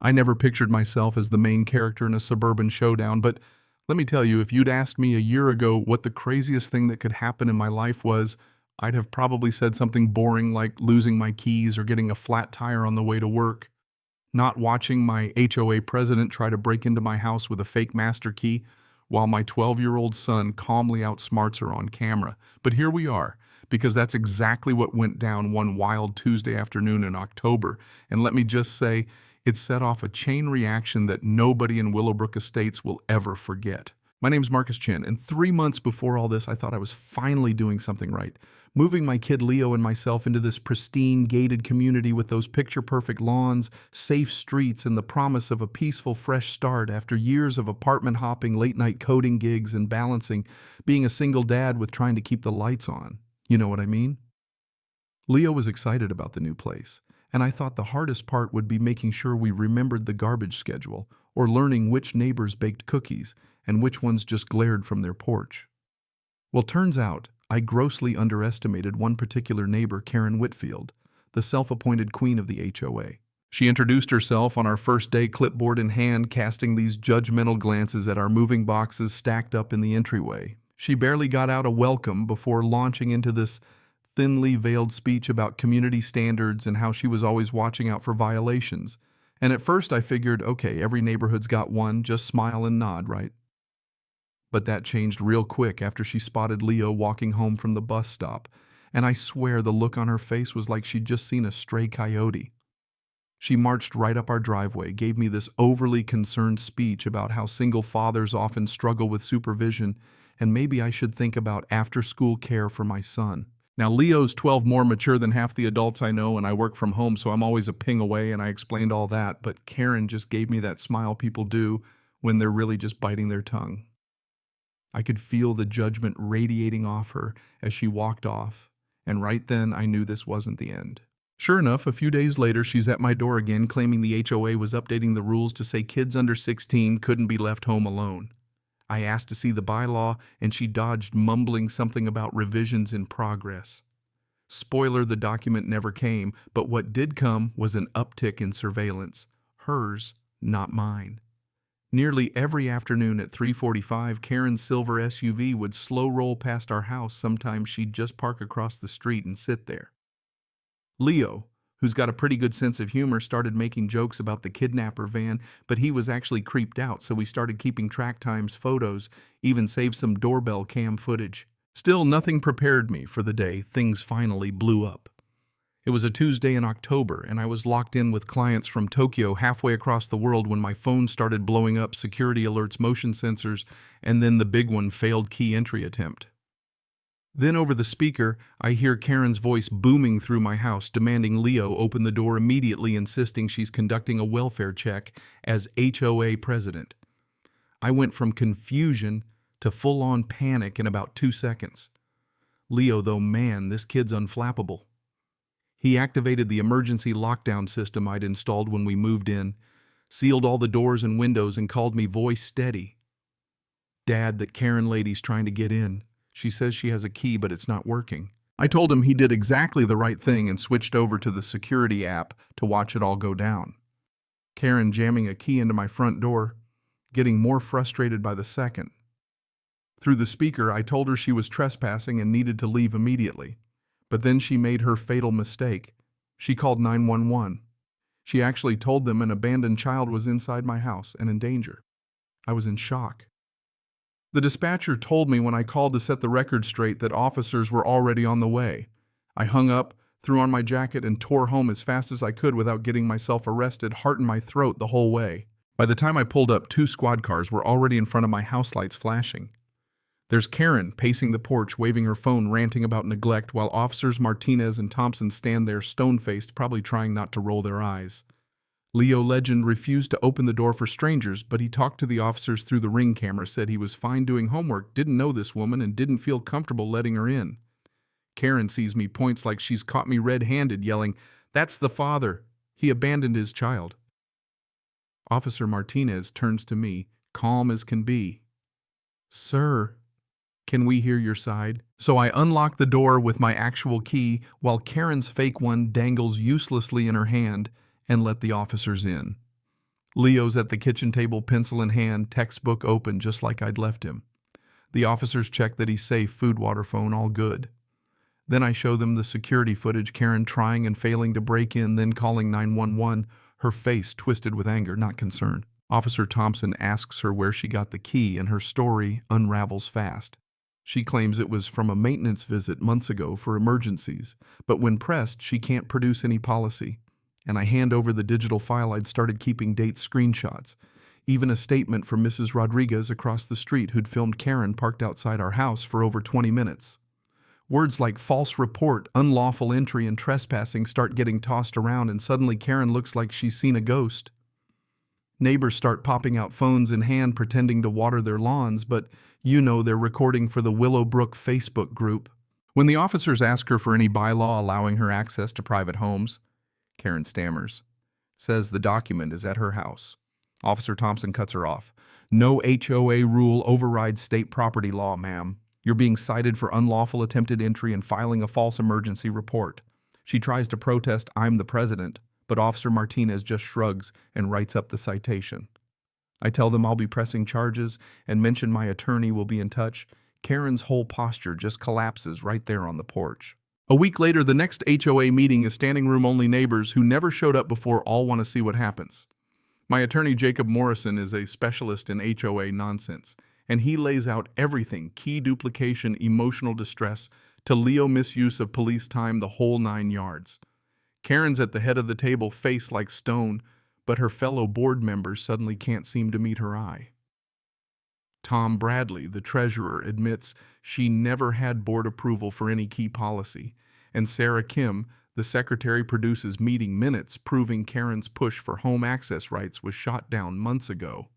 I never pictured myself as the main character in a suburban showdown, but let me tell you, if you'd asked me a year ago what the craziest thing that could happen in my life was, I'd have probably said something boring like losing my keys or getting a flat tire on the way to work. Not watching my HOA president try to break into my house with a fake master key while my 12-year-old son calmly outsmarts her on camera. But here we are, because that's exactly what went down one wild Tuesday afternoon in October. And let me just say, it set off a chain reaction that nobody in Willowbrook Estates will ever forget. My name's Marcus Chin, and 3 months before all this, I thought I was finally doing something right. Moving my kid Leo and myself into this pristine, gated community with those picture-perfect lawns, safe streets, and the promise of a peaceful, fresh start after years of apartment hopping, late-night coding gigs, and balancing being a single dad with trying to keep the lights on. You know what I mean? Leo was excited about the new place, and I thought the hardest part would be making sure we remembered the garbage schedule, or learning which neighbors baked cookies and which ones just glared from their porch. Well, turns out, I grossly underestimated one particular neighbor, Karen Whitfield, the self-appointed queen of the HOA. She introduced herself on our first day, clipboard in hand, casting these judgmental glances at our moving boxes stacked up in the entryway. She barely got out a welcome before launching into this thinly veiled speech about community standards and how she was always watching out for violations. And at first I figured, okay, every neighborhood's got one, just smile and nod, right? But that changed real quick after she spotted Leo walking home from the bus stop, and I swear the look on her face was like she'd just seen a stray coyote. She marched right up our driveway, gave me this overly concerned speech about how single fathers often struggle with supervision, and maybe I should think about after-school care for my son. Now, Leo's 12 more mature than half the adults I know, and I work from home, so I'm always a ping away, and I explained all that, but Karen just gave me that smile people do when they're really just biting their tongue. I could feel the judgment radiating off her as she walked off, and right then I knew this wasn't the end. Sure enough, a few days later, she's at my door again, claiming the HOA was updating the rules to say kids under 16 couldn't be left home alone. I asked to see the bylaw, and she dodged, mumbling something about revisions in progress. Spoiler, the document never came, but what did come was an uptick in surveillance. Hers, not mine. Nearly every afternoon at 3:45, Karen's silver SUV would slow roll past our house. Sometimes she'd just park across the street and sit there. Leo, who's got a pretty good sense of humor, started making jokes about the kidnapper van, but he was actually creeped out, so we started keeping track times, photos, even saved some doorbell cam footage. Still, nothing prepared me for the day things finally blew up. It was a Tuesday in October, and I was locked in with clients from Tokyo halfway across the world when my phone started blowing up security alerts, motion sensors, and then the big one, failed key entry attempt. Then over the speaker, I hear Karen's voice booming through my house, demanding Leo open the door immediately, insisting she's conducting a welfare check as HOA president. I went from confusion to full-on panic in about 2 seconds. Leo, though, man, this kid's unflappable. He activated the emergency lockdown system I'd installed when we moved in, sealed all the doors and windows, and called me voice steady. "Dad, that Karen lady's trying to get in. She says she has a key, but it's not working." I told him he did exactly the right thing and switched over to the security app to watch it all go down. Karen jamming a key into my front door, getting more frustrated by the second. Through the speaker, I told her she was trespassing and needed to leave immediately. But then she made her fatal mistake. She called 911. She actually told them an abandoned child was inside my house and in danger. I was in shock. The dispatcher told me when I called to set the record straight that officers were already on the way. I hung up, threw on my jacket, and tore home as fast as I could without getting myself arrested, heart in my throat the whole way. By the time I pulled up, 2 squad cars were already in front of my house, lights flashing. There's Karen pacing the porch, waving her phone, ranting about neglect, while officers Martinez and Thompson stand there stone-faced, probably trying not to roll their eyes. Leo Legend refused to open the door for strangers, but he talked to the officers through the Ring camera, said he was fine doing homework, didn't know this woman, and didn't feel comfortable letting her in. Karen sees me, points like she's caught me red-handed, yelling, "That's the father. He abandoned his child." Officer Martinez turns to me, calm as can be. "Sir, can we hear your side?" So I unlock the door with my actual key while Karen's fake one dangles uselessly in her hand and let the officers in. Leo's at the kitchen table, pencil in hand, textbook open, just like I'd left him. The officers check that he's safe, food, water, phone, all good. Then I show them the security footage, Karen trying and failing to break in, then calling 911, her face twisted with anger, not concern. Officer Thompson asks her where she got the key, and her story unravels fast. She claims it was from a maintenance visit months ago for emergencies, but when pressed, she can't produce any policy. And I hand over the digital file I'd started keeping, date screenshots, even a statement from Mrs. Rodriguez across the street who'd filmed Karen parked outside our house for over 20 minutes. Words like false report, unlawful entry, and trespassing start getting tossed around, and suddenly Karen looks like she's seen a ghost. Neighbors start popping out phones in hand pretending to water their lawns, but they're recording for the Willowbrook Facebook group. When the officers ask her for any bylaw allowing her access to private homes, Karen stammers, says the document is at her house. Officer Thompson cuts her off. No HOA rule overrides state property law, ma'am. You're being cited for unlawful attempted entry and filing a false emergency report. She tries to protest, I'm the president, but Officer Martinez just shrugs and writes up the citation. I tell them I'll be pressing charges and mention my attorney will be in touch. Karen's whole posture just collapses right there on the porch. A week later, the next HOA meeting is standing room only. Neighbors who never showed up before all want to see what happens. My attorney, Jacob Morrison, is a specialist in HOA nonsense, and he lays out everything, key duplication, emotional distress, to Leo misuse of police time, the whole 9 yards. Karen's at the head of the table, face like stone, but her fellow board members suddenly can't seem to meet her eye. Tom Bradley, the treasurer, admits she never had board approval for any key policy, and Sarah Kim, the secretary, produces meeting minutes proving Karen's push for home access rights was shot down months ago.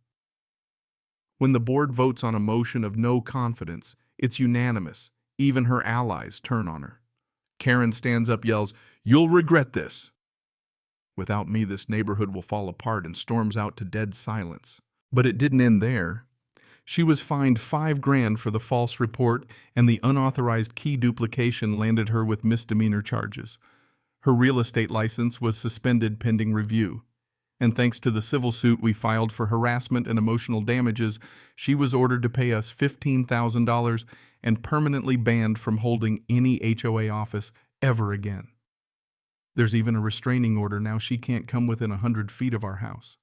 When the board votes on a motion of no confidence, it's unanimous. Even her allies turn on her. Karen stands up, yells, "You'll regret this. Without me, this neighborhood will fall apart," and storms out to dead silence. But it didn't end there. She was fined $5,000 for the false report, and the unauthorized key duplication landed her with misdemeanor charges. Her real estate license was suspended pending review. And thanks to the civil suit we filed for harassment and emotional damages, she was ordered to pay us $15,000 and permanently banned from holding any HOA office ever again. There's even a restraining order now. She can't come within 100 feet of our house.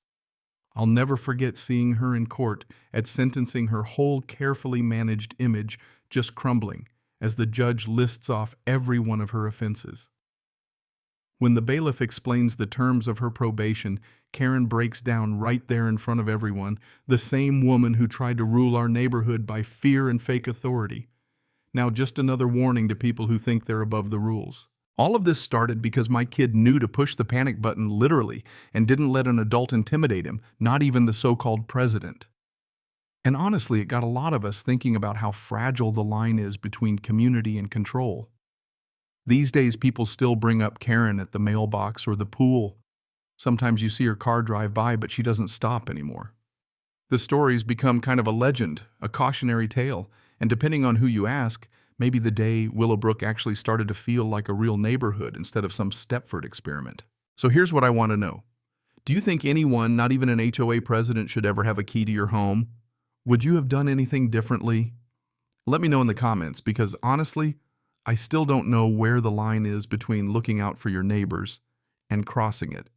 I'll never forget seeing her in court at sentencing, her whole carefully managed image just crumbling as the judge lists off every one of her offenses. When the bailiff explains the terms of her probation, Karen breaks down right there in front of everyone, the same woman who tried to rule our neighborhood by fear and fake authority. Now just another warning to people who think they're above the rules. All of this started because my kid knew to push the panic button literally and didn't let an adult intimidate him, not even the so-called president. And honestly, it got a lot of us thinking about how fragile the line is between community and control. These days, people still bring up Karen at the mailbox or the pool. Sometimes you see her car drive by, but she doesn't stop anymore. The stories become kind of a legend, a cautionary tale, and depending on who you ask, maybe the day Willowbrook actually started to feel like a real neighborhood instead of some Stepford experiment. So here's what I want to know. Do you think anyone, not even an HOA president, should ever have a key to your home? Would you have done anything differently? Let me know in the comments, because honestly, I still don't know where the line is between looking out for your neighbors and crossing it.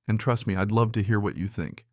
And trust me, I'd love to hear what you think.